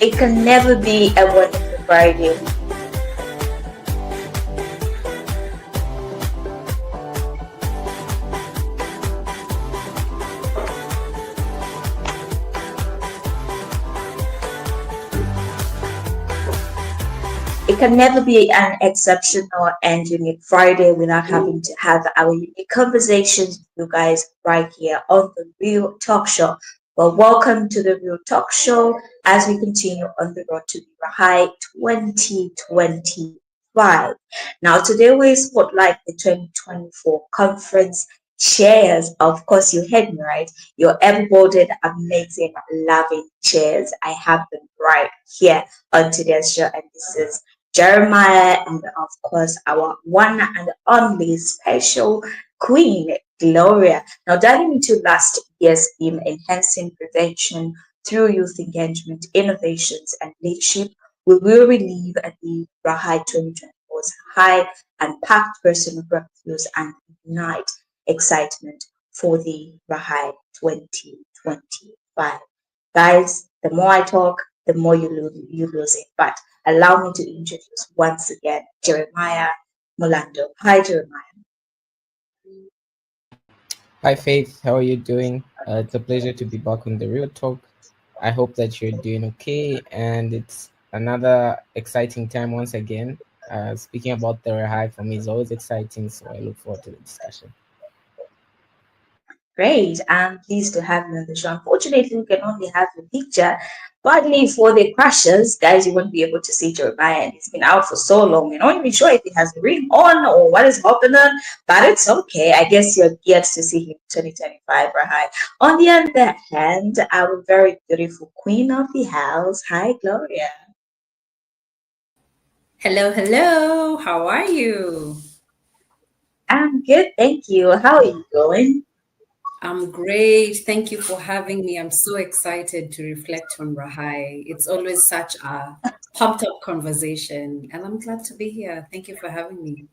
It can never be a wonderful Friday. It can never be an exceptional and unique Friday without having to have our unique conversations with you guys right here on the Real Talk Show. Well, welcome to the Real Talk Show as we continue on the road to the RAHi 2025. Now, today we spotlight the 2024 conference chairs. Of course, you heard me right. Your embodied, amazing, loving chairs. I have them right here on today's show, and this is Jeremiah, and of course, our one and only special queen, Gloria. Now, diving into last year's theme, enhancing prevention through youth engagement, innovations, and leadership, we will relive at the RAHi 2024's high and packed personal breakthroughs and ignite excitement for the RAHi 2025. Guys, the more I talk, the more you lose it. But allow me to introduce once again Jeremiah Molando. Hi, Jeremiah. Hi, Faith. How are you doing? It's a pleasure to be back on the Real Talk. I hope that you're doing okay, and it's another exciting time once again. Speaking about the RAHi for me is always exciting, so I look forward to the discussion. Great. I'm pleased to have you on the show. Unfortunately, we can only have the picture. Partly for the crashers, guys, you won't be able to see Jeremiah, and he's been out for so long. You're not even sure if he has the ring on or what is happening, but it's okay. I guess you're geared to see him 2025, RAHi. On the other hand, our very beautiful queen of the house. Hi, Gloria. Hello, hello. How are you? I'm good, thank you. How are you going? I'm great. Thank you for having me. I'm so excited to reflect on RAHi. It's always such a pumped up conversation, and I'm glad to be here. Thank you for having me.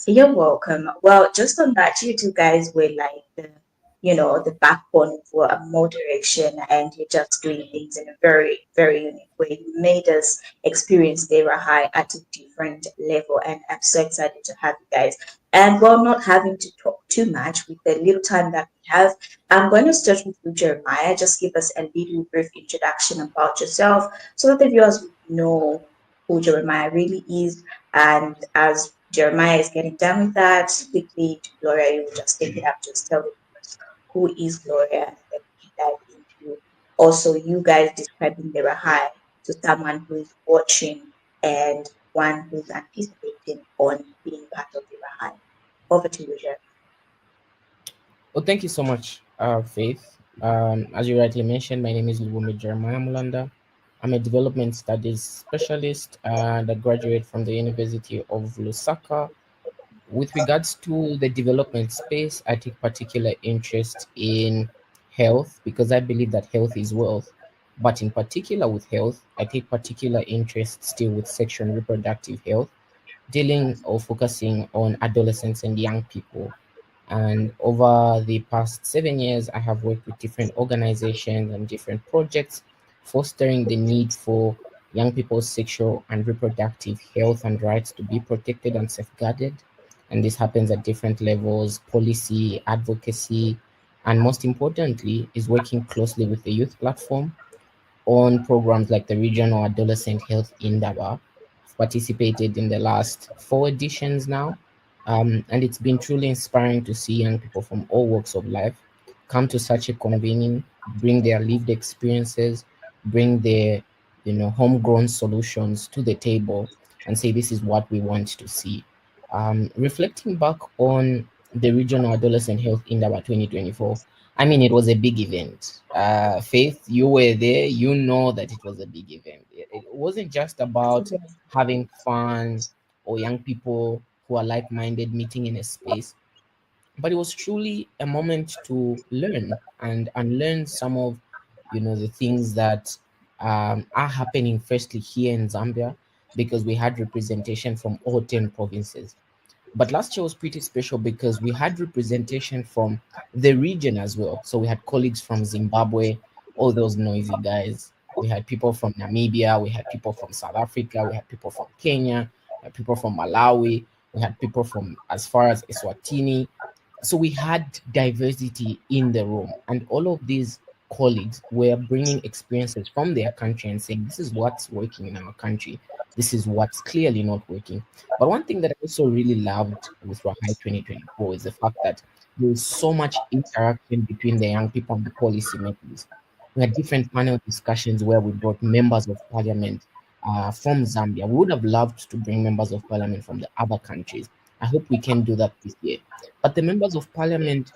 You're welcome. Well, just on that, you two guys were like the backbone for a moderation, and you're just doing things in a very, very unique way. You made us experience Dera High at a different level, and I'm so excited to have you guys. And while not having to talk too much with the little time that we have, I'm going to start with you, Jeremiah. Just give us a little brief introduction about yourself so that the viewers would know who Jeremiah really is. And as Jeremiah is getting done with that, quickly to Gloria, you will just take it up, just tell the viewers who is Gloria, and then we dive into also you guys describing the RAHi to someone who is watching and one who's anticipating on being part of the RAHi. Over to you, Jeremiah. Well, thank you so much, Faith. As you rightly mentioned, my name is Lubumi Jeremiah Mulanda. I'm a development studies specialist that graduate from the University of Lusaka. With regards to the development space, I take particular interest in health because I believe that health is wealth. But in particular with health, I take particular interest still with sexual and reproductive health, dealing or focusing on adolescents and young people. And over the past 7 years, I have worked with different organizations and different projects, fostering the need for young people's sexual and reproductive health and rights to be protected and safeguarded. And this happens at different levels, policy, advocacy, and most importantly, is working closely with the youth platform on programs like the Regional Adolescent Health Indaba. I've participated in the last 4 editions now, and it's been truly inspiring to see young people from all walks of life come to such a convening, bring their lived experiences, bring their homegrown solutions to the table, and say this is what we want to see. Reflecting back on the Regional Adolescent Health Indaba 2024, I mean, it was a big event. Faith, you were there. You know that it was a big event. It wasn't just about having fun or young people who are like-minded meeting in a space, but it was truly a moment to learn and unlearn some of the things that are happening firstly here in Zambia, because we had representation from all 10 provinces. But last year was pretty special because we had representation from the region as well. So we had colleagues from Zimbabwe, all those noisy guys. We had people from Namibia, we had people from South Africa, we had people from Kenya, we had people from Malawi, we had people from as far as Eswatini. So we had diversity in the room, and all of these colleagues were bringing experiences from their country and saying, this is what's working in our country, this is what's clearly not working. But one thing that I also really loved with Rahai 2024 is the fact that there is so much interaction between the young people and the policymakers. We had different panel discussions where we brought members of parliament from Zambia. We would have loved to bring members of parliament from the other countries. I hope we can do that this year. But the members of parliament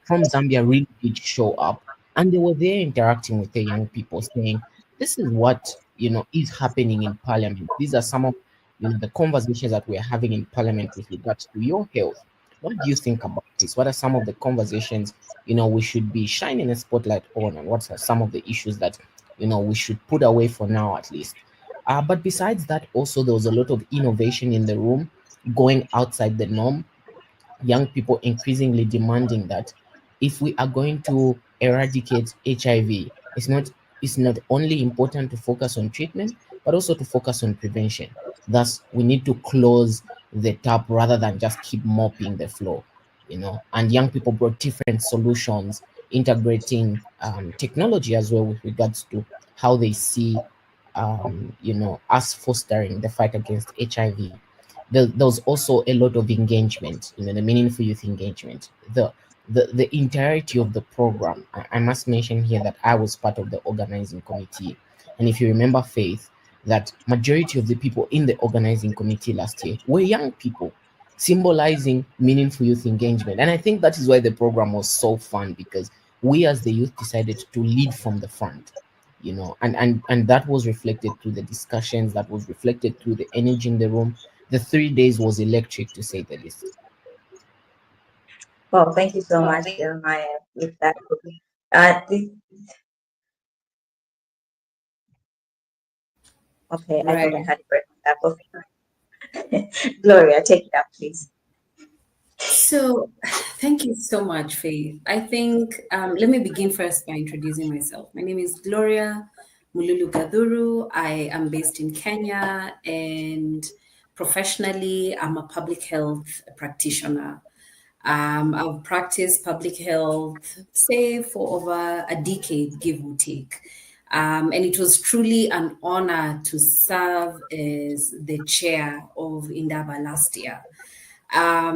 from Zambia really did show up, and they were there interacting with the young people, saying, "This is what is happening in parliament. These are some of the conversations that we're having in parliament with regards to your health. What do you think about this? What are some of the conversations we should be shining a spotlight on, and what are some of the issues that we should put away for now at least?" But besides that, also there was a lot of innovation in the room, going outside the norm, young people increasingly demanding that if we are going to eradicate HIV, it's not only important to focus on treatment, but also to focus on prevention. Thus, we need to close the tap rather than just keep mopping the floor. And young people brought different solutions, integrating technology as well with regards to how they see us fostering the fight against HIV. There was also a lot of engagement, the meaningful youth engagement, the entirety of the program. I must mention here that I was part of the organizing committee, and if you remember, Faith, that majority of the people in the organizing committee last year were young people, symbolizing meaningful youth engagement. And I think that is why the program was so fun, because we as the youth decided to lead from the front, and that was reflected through the discussions, that was reflected through the energy in the room. The 3 days was electric, to say the least. Well, thank you so much, Jeremiah, with that. This, okay, I thought I Right. had a break on that. Okay. Gloria, take it up, please. So, thank you so much, Faith. I think let me begin first by introducing myself. My name is Gloria Mululu Gaduru. I am based in Kenya, and professionally, I'm a public health practitioner. I've practiced public health, say, for over a decade, give or take. And it was truly an honor to serve as the chair of Indaba last year. I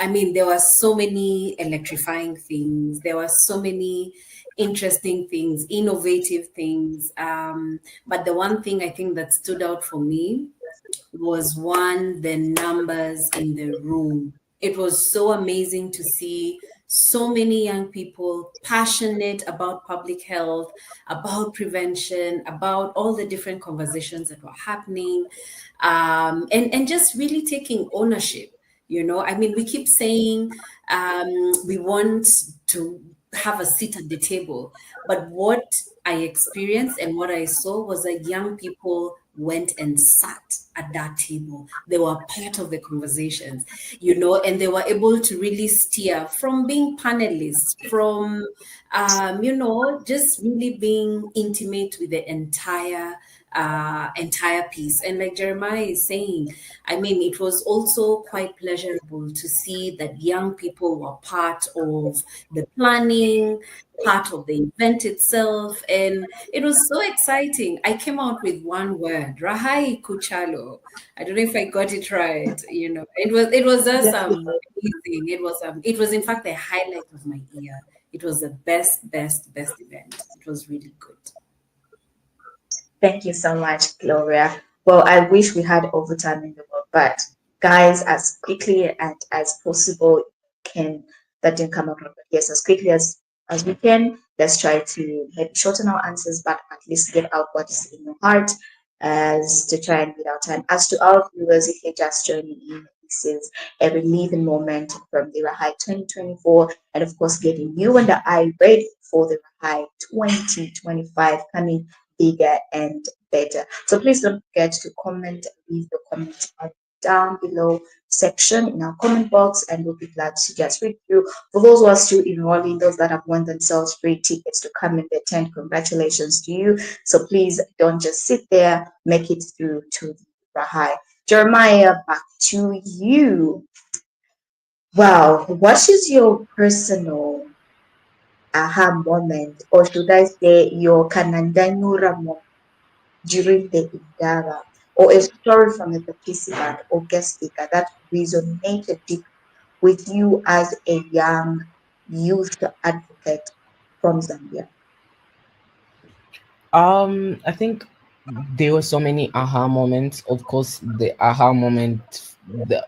mean, there were so many electrifying things. There were so many interesting things, innovative things. But the one thing I think that stood out for me was one, the numbers in the room. It was so amazing to see so many young people passionate about public health, about prevention, about all the different conversations that were happening, and just really taking ownership. I mean, we keep saying we want to have a seat at the table, but what I experienced and what I saw was that young people went and sat at that table. They were part of the conversations, and they were able to really steer from being panelists, from, just really being intimate with the entire piece. And like Jeremiah is saying, I mean, it was also quite pleasurable to see that young people were part of the planning, part of the event itself, and it was so exciting. I came out with one word, Rahai Kuchalo. I don't know if I got it right. It was just Yes, amazing. It was in fact the highlight of my year. It was the best event. It was really good. thank you so much, Gloria. Well, I wish we had overtime in the world, but guys, as quickly and as possible, can that didn't come out, but yes, as quickly as we can, let's try to maybe shorten our answers, but at least get out what is in your heart, as to try and beat our time. As to our viewers, if you're just joining in, this is a relieving moment from the Rahai 2024, and of course, getting you and I ready for the Rahai 2025 coming bigger and better. So please don't forget to comment, leave your comments down below section in our comment box, and we'll be glad to just read through. For those who are still enrolling, those that have won themselves free tickets to come and attend, congratulations to you. So please don't just sit there, make it through to the RAHi. Jeremiah, back to you. Wow, what is your personal aha moment, or should I say your Kanandanyura moment during the Indara, or a story from a participant or guest speaker that resonated deep with you as a young youth advocate from Zambia? I think there were so many aha moments. Of course, the aha moment,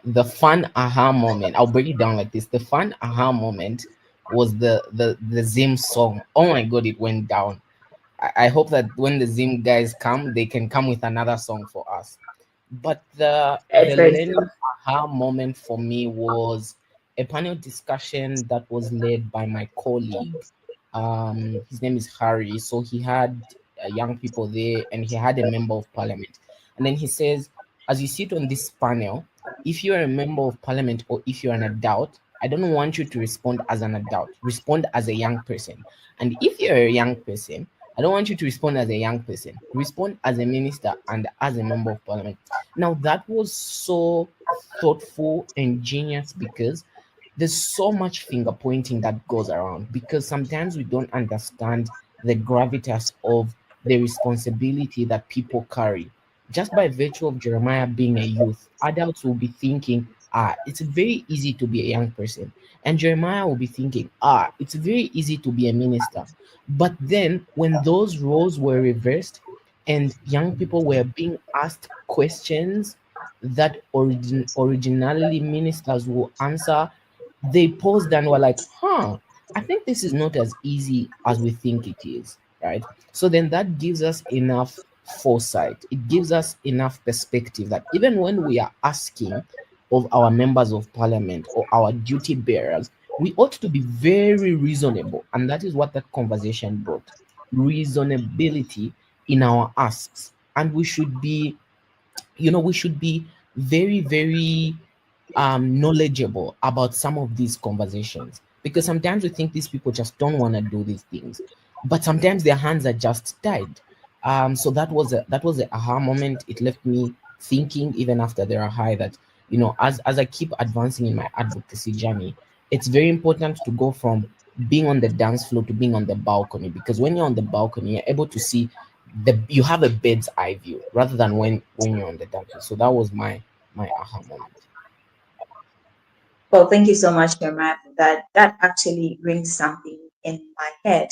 the fun aha moment. I'll break it down like this. The fun aha moment was the Zim song. Oh my god, it went down. I hope that when the Zim guys come, they can come with another song for us. But the It's very learning aha moment for me was a panel discussion that was led by my colleague. His name is Harry. So he had young people there, and he had a member of parliament. And then he says, as you sit on this panel, if you're a member of parliament or if you're an adult, I don't want you to respond as an adult. Respond as a young person. And if you're a young person, I don't want you to respond as a young person. Respond as a minister and as a member of parliament. Now, that was so thoughtful and genius because there's so much finger pointing that goes around because sometimes we don't understand the gravitas of the responsibility that people carry. Just by virtue of Jeremiah being a youth, adults will be thinking, it's very easy to be a young person. And Jeremiah will be thinking, it's very easy to be a minister. But then when those roles were reversed and young people were being asked questions that originally ministers will answer, they paused and were like, I think this is not as easy as we think it is, right? So then that gives us enough foresight. It gives us enough perspective that even when we are asking of our members of parliament or our duty bearers, we ought to be very reasonable. And that is what that conversation brought, reasonability in our asks. And we should be very, very knowledgeable about some of these conversations because sometimes we think these people just don't want to do these things, but sometimes their hands are just tied. So that was a aha moment. It left me thinking even after the RAHi that as I keep advancing in my advocacy journey, it's very important to go from being on the dance floor to being on the balcony because when you're on the balcony, you're able to see you have a bird's eye view rather than when you're on the dance floor. So that was my aha moment. Well, thank you so much, Jeremiah, for that. That actually rings something in my head,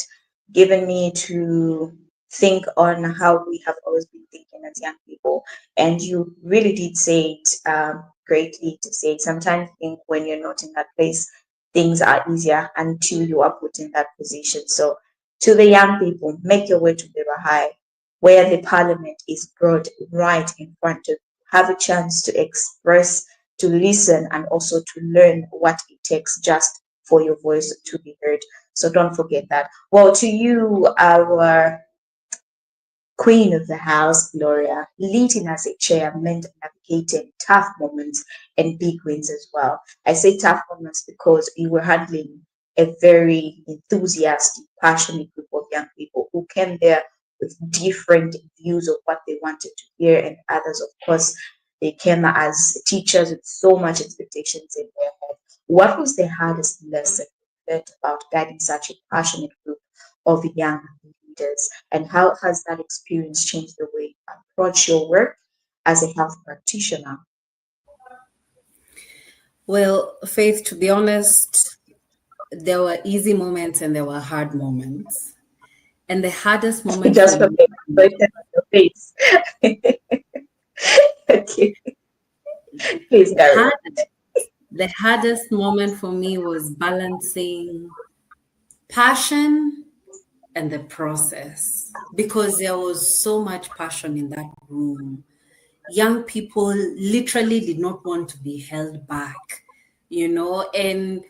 giving me to think on how we have always been thinking as young people. And you really did say it greatly to say sometimes think when you're not in that place, things are easier until you are put in that position. So, to the young people, make your way to the RAHi, where the parliament is brought right in front of you. Have a chance to express, to listen, and also to learn what it takes just for your voice to be heard. So don't forget that. Well, to you, our queen of the house, Gloria, leading as a chair meant navigating tough moments and big wins as well. I say tough moments because you were handling a very enthusiastic, passionate group of young people who came there with different views of what they wanted to hear, and others, of course, they came as teachers with so much expectations in their head. What was the hardest lesson you learned about guiding such a passionate group of young leaders? And how has that experience changed the way you approach your work as a health practitioner? Well, Faith, to be honest, there were easy moments and there were hard moments. And the hardest moment for Just from me, the expression on your face. Okay, please the carry on. hard, the hardest moment for me was balancing passion and the process because there was so much passion in that room. Young people literally did not want to be held back, and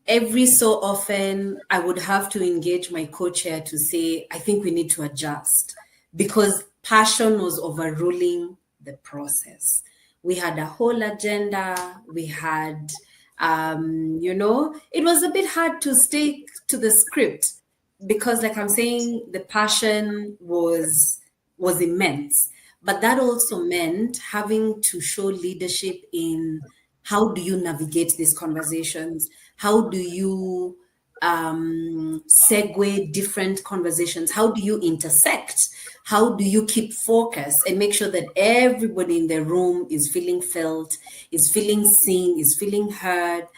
every so often I would have to engage my co-chair to say, I think we need to adjust because passion was overruling the process. We had a whole agenda. We had, it was a bit hard to stick to the script because, like I'm saying, the passion was immense. But that also meant having to show leadership in how do you navigate these conversations? How do you segue different conversations? How do you intersect? How do you keep focus and make sure that everybody in the room is feeling felt, is feeling seen, is feeling heard?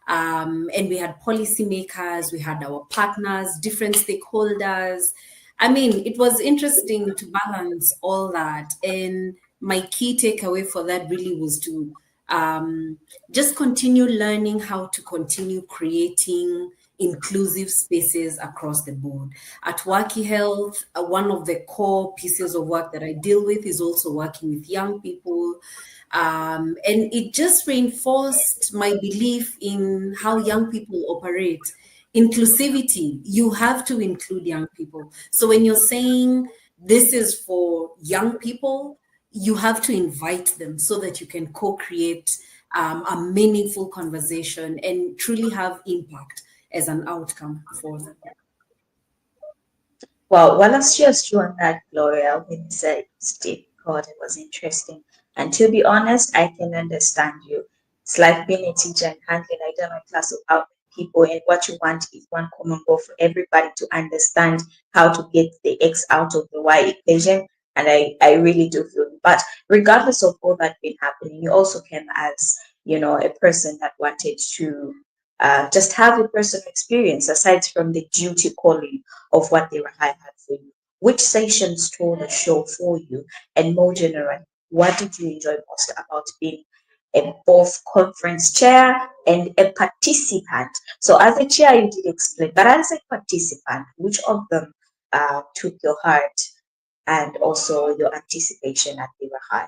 And we had policymakers, we had our partners, different stakeholders. I mean, it was interesting to balance all that. And my key takeaway for that really was to just continue learning how to continue creating inclusive spaces across the board. At RAHi Health, one of the core pieces of work that I deal with is also working with young people. And it just reinforced my belief in how young people operate. Inclusivity, you have to include young people. So when you're saying this is for young people, you have to invite them so that you can co-create a meaningful conversation and truly have impact as an outcome for them. Well, while I was just you on that, Gloria, when you said Steve God, it was interesting. And to be honest, I can understand you. It's like being a teacher and handling I don't know a class of how many people, and what you want is one common goal for everybody to understand how to get the X out of the Y equation. And I really do feel you. But regardless of all that been happening, you also came as, a person that wanted to just have a personal experience aside from the duty calling of what the RAHi had for you. Which session stole the show for you? And more generally, what did you enjoy most about being a both conference chair and a participant? So as a chair, you did explain, but as a participant, which of them took your heart and also your anticipation at the RAHi?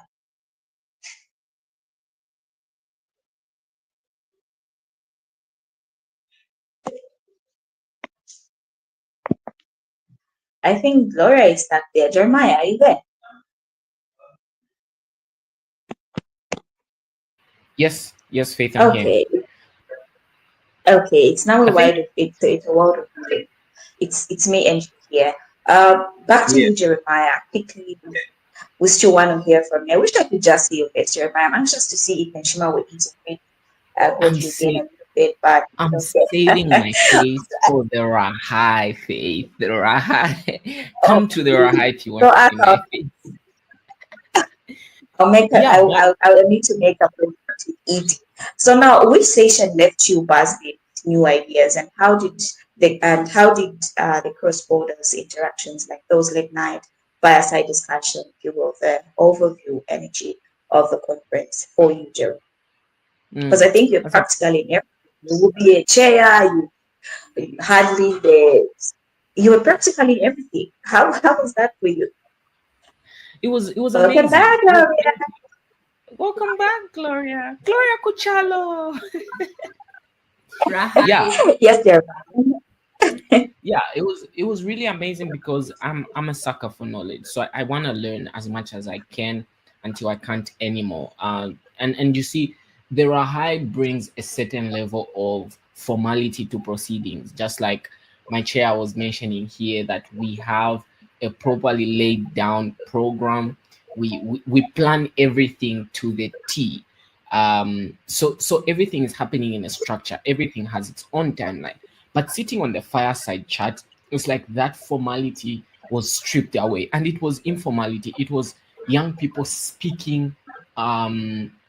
I think Gloria is stuck there. Jeremiah, are you there? Yes, yes, Faith, I'm here. Okay, okay. It's now a I think, wide. It's a world of music. It's me and you here. Back to yeah. you, Jeremiah. Quickly, we still want to hear from you. I wish I could just see your face, Jeremiah. I'm anxious to see if Nshima will integrate I'm both you again a say little bit, but I'm okay. saving my face for the RAHi, Faith. The RAHi. Oh, Come to the RAHi if you want so to see my face. I'll make a, Yeah, but I'll need to make a point to eat. So now, which session left you buzzed with new ideas, and how did the cross borders interactions like those late night fireside discussion fuel the overview energy of the conference for you, Jerry? Because mm, I think you're that's a practically in everything. You will be a chair, you hardly you were practically in everything. How was that for you? it was Welcome amazing. back, Gloria. Welcome back, Gloria. Gloria Cuchalo. Yeah, RAHi. Yes, Jerry. yeah, it was really amazing because I'm a sucker for knowledge, so I want to learn as much as I can until I can't anymore. And you see, the RAHi brings a certain level of formality to proceedings, just like my chair was mentioning here, that we have a properly laid down program. We plan everything to the T. So everything is happening in a structure, everything has its own timeline. But sitting on the fireside chat, it's like that formality was stripped away, and it was informality. It was young people speaking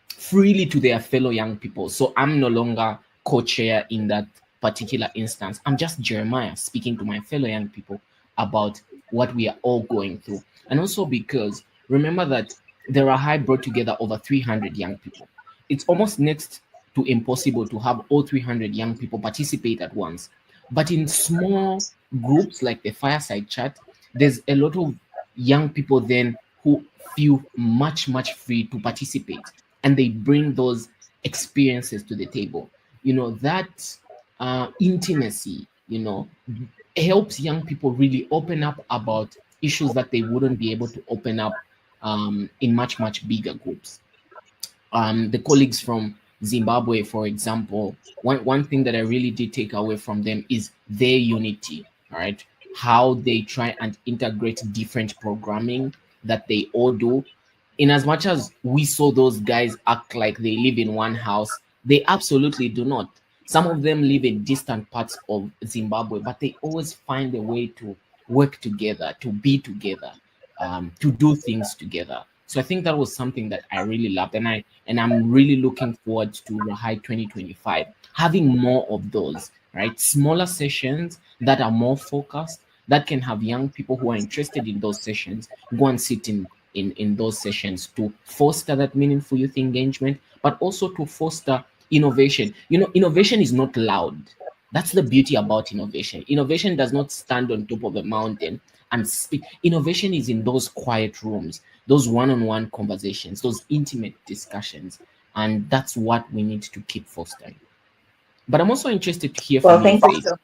freely to their fellow young people. So I'm no longer co-chair in that particular instance. I'm just Jeremiah speaking to my fellow young people about what we are all going through. And also because remember that the RAHi brought together over 300 young people. It's almost next to impossible to have all 300 young people participate at once. But in small groups like the fireside chat, there's a lot of young people then who feel much, much free to participate, and they bring those experiences to the table. That intimacy, helps young people really open up about issues that they wouldn't be able to open up in much, much bigger groups. The colleagues from Zimbabwe, for example, one thing that I really did take away from them is their unity. All right, how they try and integrate different programming that they all do. In as much as we saw those guys act like they live in one house, they absolutely do not. Some of them live in distant parts of Zimbabwe, but they always find a way to work together, to be together, to do things together. So I think that was something that I really loved, and I'm really looking forward to RAHi 2025 having more of those, right? Smaller sessions that are more focused, that can have young people who are interested in those sessions go and sit in those sessions to foster that meaningful youth engagement, but also to foster innovation. Innovation is not loud. That's the beauty about innovation. Innovation does not stand on top of a mountain and speak. Innovation is in those quiet rooms, those one-on-one conversations, those intimate discussions, and that's what we need to keep fostering. But I'm also interested to hear from Well, you, thank you Faith. so much.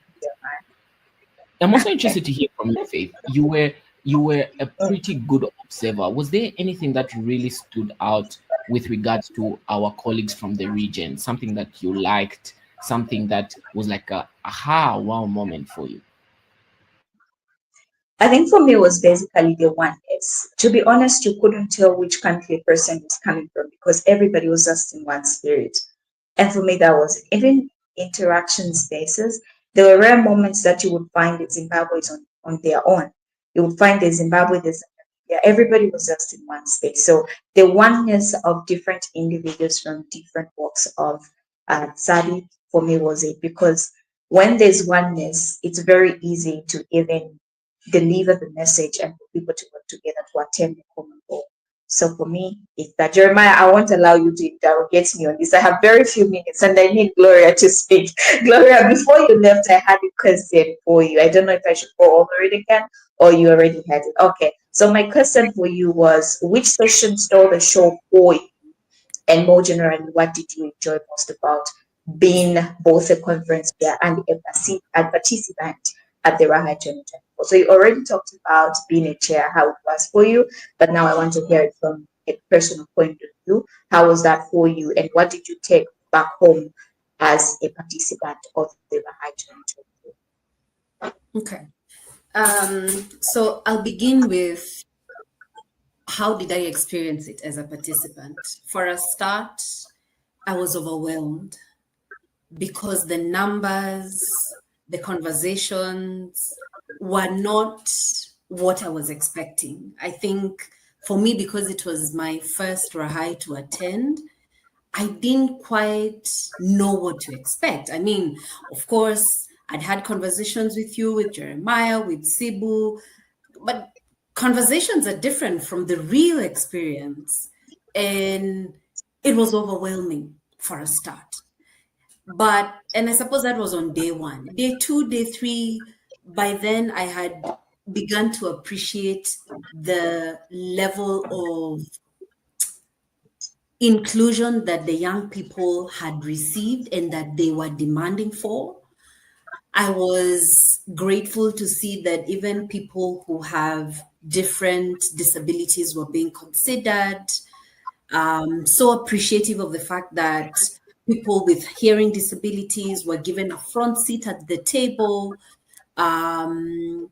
I'm also interested to hear from you, Faith. You were a Mm. pretty good observer. Was there anything that really stood out with regards to our colleagues from the region? Something that you liked, something that was like a aha wow moment for you? I think for me it was basically the oneness. To be honest, you couldn't tell which country a person was coming from because everybody was just in one spirit. And for me, that was it. Even interaction spaces. There were rare moments that you would find the Zimbabweans on their own. You would find the Zimbabwe, yeah, everybody was just in one space. So the oneness of different individuals from different walks of study for me was it because when there's oneness, it's very easy to even deliver the message and for people to work together to attain the common goal. So for me, it's that Jeremiah, I won't allow you to interrogate me on this. I have very few minutes and I need Gloria to speak. Gloria, before you left, I had a question for you. I don't know if I should go over it again or you already had it. Okay. So my question for you was which session stole the show for you? And more generally, what did you enjoy most about being both a conference chair and a participant at the RAHi 2024? So you already talked about being a chair, how it was for you, but now I want to hear it from a personal point of view. How was that for you, and what did you take back home as a participant of the RAHi 2024? Okay. So I'll begin with how did I experience it as a participant? For a start, I was overwhelmed because the numbers, the conversations were not what I was expecting. I think for me, because it was my first RAHi to attend, I didn't quite know what to expect. I mean, of course, I'd had conversations with you, with Jeremiah, with Sibu, but conversations are different from the real experience. And it was overwhelming for a start. And I suppose that was on day one. Day two, day three, by then I had begun to appreciate the level of inclusion that the young people had received and that they were demanding for. I was grateful to see that even people who have different disabilities were being considered. So appreciative of the fact that people with hearing disabilities were given a front seat at the table. Um,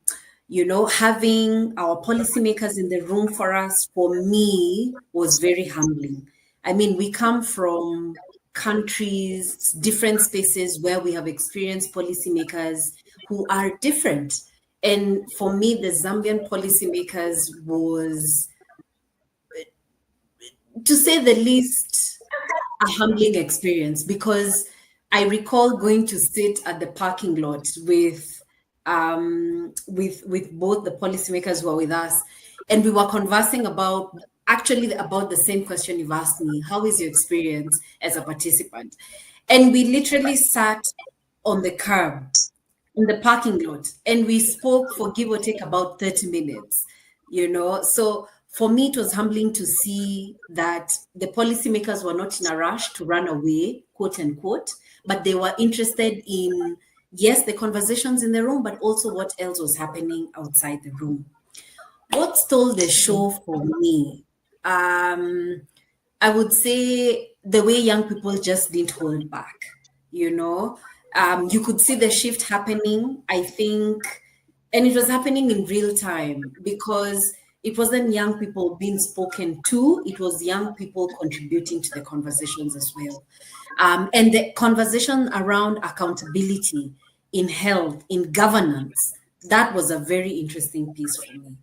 having our policymakers in the room for us, for me, was very humbling. I mean, we come from countries, different spaces where we have experienced policymakers who are different. And for me, the Zambian policymakers was, to say the least, a humbling experience because I recall going to sit at the parking lot with both the policymakers who were with us, and we were conversing about the same question you've asked me. How is your experience as a participant? And we literally sat on the curb in the parking lot and we spoke for give or take about 30 minutes. So for me it was humbling to see that the policymakers were not in a rush to run away, quote unquote, but they were interested in, yes, the conversations in the room, but also what else was happening outside the room. What stole the show for me? I would say the way young people just didn't hold back, you know. You could see the shift happening, I think, and it was happening in real time because it wasn't young people being spoken to, it was young people contributing to the conversations as well. And the conversation around accountability in health, in governance, that was a very interesting piece for me.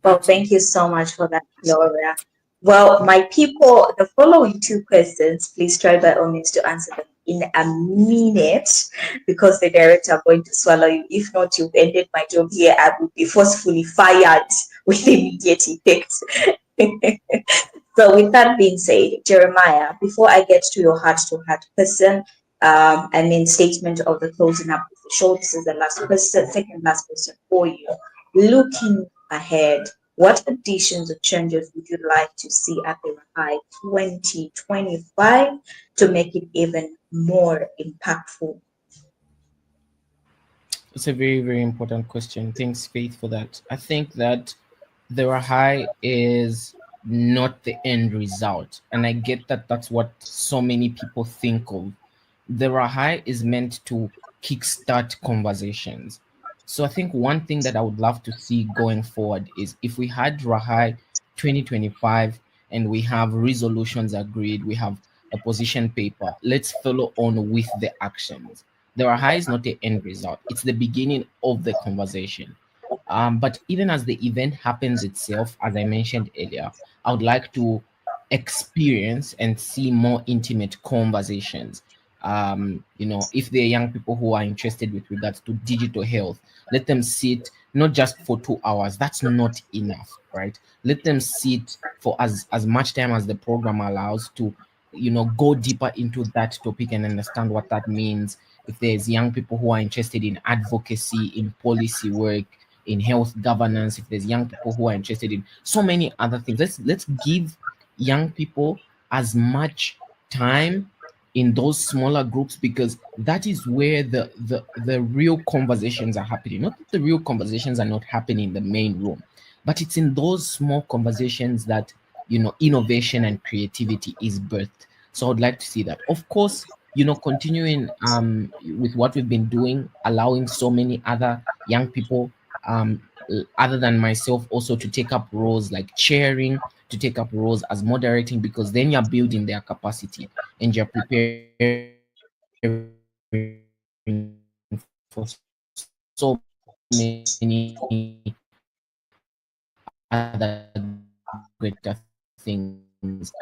Well, Back to you. thank you so much for that, Gloria. Well, my people, the following two questions, please try by all means to answer them in a minute because the director are going to swallow you. If not, you've ended my job here. I will be forcefully fired with immediate effect. So, with that being said, Jeremiah, before I get to your heart to heart question, I mean, statement of the closing up of the show, this is the last question, second last question for you. Looking ahead, what additions or changes would you like to see at the RAHi 2025 to make it even more impactful? It's a very, very important question. Thanks, Faith, for that. I think that the RAHi is not the end result. And I get that that's what so many people think of. The RAHi is meant to kickstart conversations. So I think one thing that I would love to see going forward is if we had RAHi 2025 and we have resolutions agreed, we have a position paper, let's follow on with the actions. The RAHi is not the end result, it's the beginning of the conversation. But even as the event happens itself, as I mentioned earlier, I would like to experience and see more intimate conversations. If there are young people who are interested with regards to digital health, let them sit not just for 2 hours. That's not enough, right? Let them sit for as much time as the program allows to, go deeper into that topic and understand what that means. If there's young people who are interested in advocacy, in policy work, in health governance, if there's young people who are interested in so many other things, let's give young people as much time in those smaller groups, because that is where the real conversations are happening. Not that the real conversations are not happening in the main room, but it's in those small conversations that innovation and creativity is birthed. So I'd like to see that, of course, continuing with what we've been doing, allowing so many other young people, other than myself, also to take up roles like chairing, to take up roles as moderating, because then you're building their capacity and you're preparing for so many other greater things.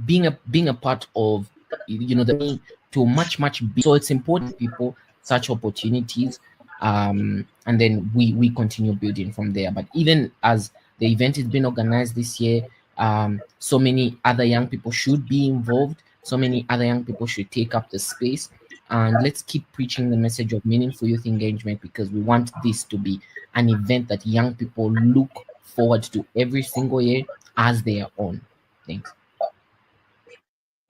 Being a Um, part of the journey to much big. So it's important people such opportunities, and then we continue building from there. But even as the event is being organized this year, so many other young people should be involved. So many other young people should take up the space, and let's keep preaching the message of meaningful youth engagement, because we want this to be an event that young people look forward to every single year as their own. Thanks.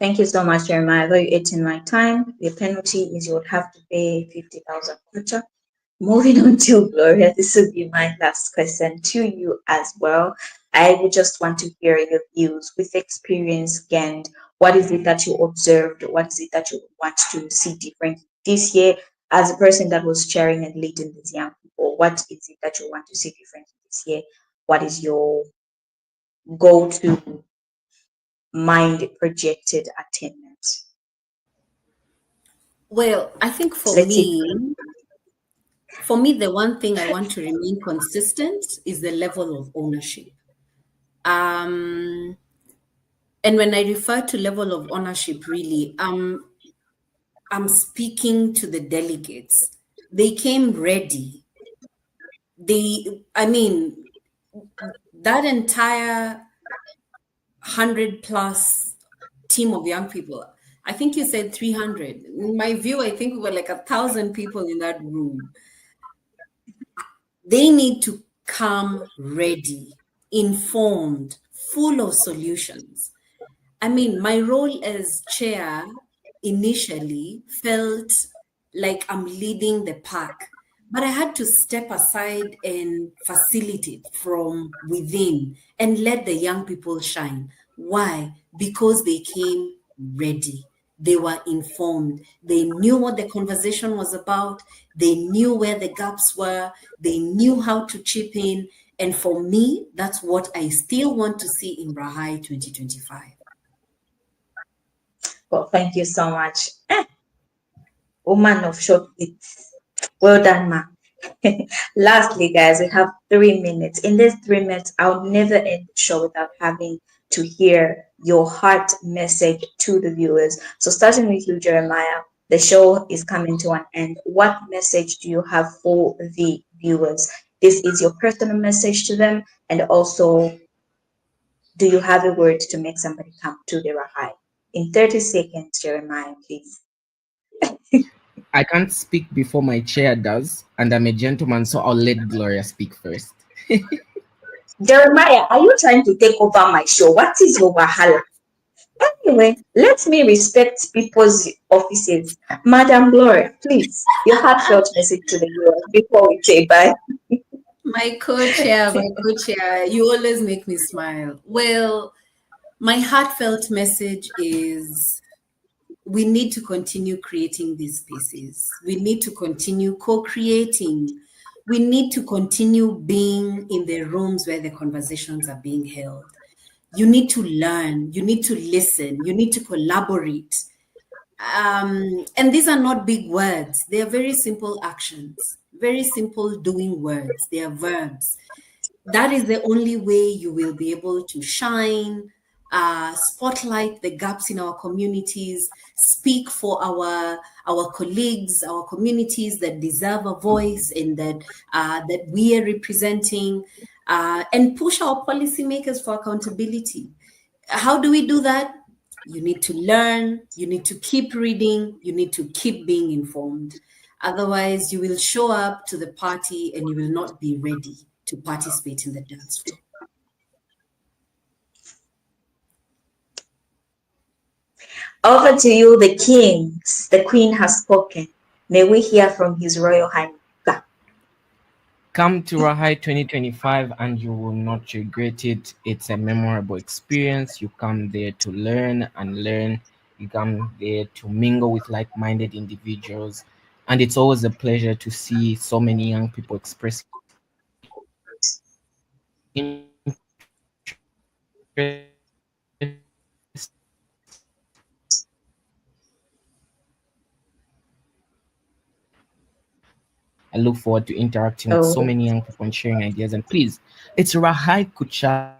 Thank you so much, Jeremiah. Though you ate in my time, the penalty is you would have to pay 50,000 kwacha. Moving on to Gloria, this will be my last question to you as well. I would just want to hear your views with experience gained. What is it that you observed? What is it that you want to see different this year as a person that was chairing and leading these young people? What is it that you want to see different this year? What is your go to mind projected attainment? Well, I think Let's see. for me, the one thing I want to remain consistent is the level of ownership. Um, and when I refer to level of ownership, really, I'm speaking to the delegates. They came ready. I mean, that entire 100 plus team of young people. I think you said 300. In my view, I think we were like 1,000 people in that room. They need to come ready, informed, full of solutions. I mean, my role as chair initially felt like I'm leading the pack. but I had to step aside and facilitate from within and let the young people shine. Why? Because they came ready. They were informed. They knew what the conversation was about. They knew where the gaps were. They knew how to chip in. And for me, that's what I still want to see in RAHi 2025. Well, thank you so much. Woman of short words. Well done, ma. Lastly, guys, we have 3 minutes. In these 3 minutes, I'll never end the show without having to hear your heart message to the viewers. So, starting with you, Jeremiah, the show is coming to an end. What message do you have for the viewers? This is your personal message to them, and also, do you have a word to make somebody come to the Rahai? In 30 seconds, Jeremiah, please. I can't speak before my chair does, and I'm a gentleman, so I'll let Gloria speak first. Jeremiah, are you trying to take over my show? What is your wahala? Anyway, let me respect people's offices. Madam Gloria, please, your heartfelt message to the viewers before we say bye. My co-chair, you always make me smile. Well, my heartfelt message is we need to continue creating these spaces. We need to continue co-creating. We need to continue being in the rooms where the conversations are being held. You need to learn, you need to listen, you need to collaborate. And these are not big words, they are very simple actions, very simple doing words, they are verbs. That is the only way you will be able to shine, spotlight the gaps in our communities, speak for our colleagues, our communities that deserve a voice and that we are representing, and push our policymakers for accountability. How do we do that? You need to learn, you need to keep reading, you need to keep being informed. Otherwise, you will show up to the party and you will not be ready to participate in the dance floor. Over to you, the kings. The queen has spoken. May we hear from His Royal Highness. Come to RAHi 2025 and you will not regret it. It's a memorable experience. You come there to learn and learn. You come there to mingle with like minded individuals. And it's always a pleasure to see so many young people expressing interest I look forward to interacting with so Oh, many young people and sharing ideas. And please, it's RAHi Kuchala.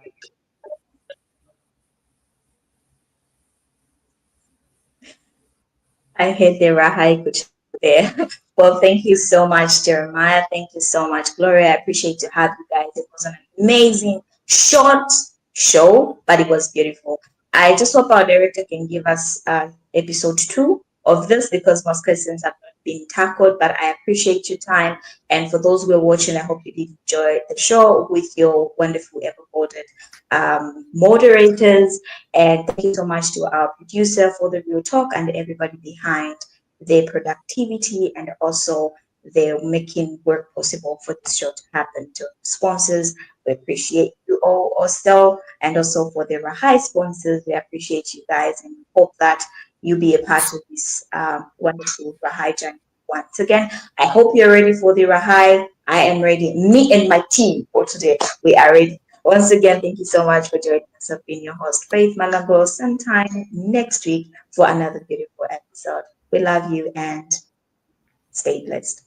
I hate the Rahai Kuch there. Well, thank you so much, Jeremiah. Thank you so much, Gloria. I appreciate to have you guys. It was an amazing, short show, but it was beautiful. I just hope our director can give us episode 2 of this because most questions have not been tackled. But I appreciate your time. And for those who are watching, I hope you did enjoy the show with your wonderful, ever voted moderators. And thank you so much to our producer for the real talk and everybody behind their productivity and also they're making work possible for this show to happen. To sponsors, we appreciate you all also, and also for the Rahai sponsors, we appreciate you guys and hope that you be a part of this wonderful Rahai journey. Once again, I hope you're ready for the Rahai. I am ready. Me and my team for today, we are ready. Once again, thank you so much for joining us. I've been your host, Faith Malago. Sometime next week for another beautiful episode. We love you and stay blessed.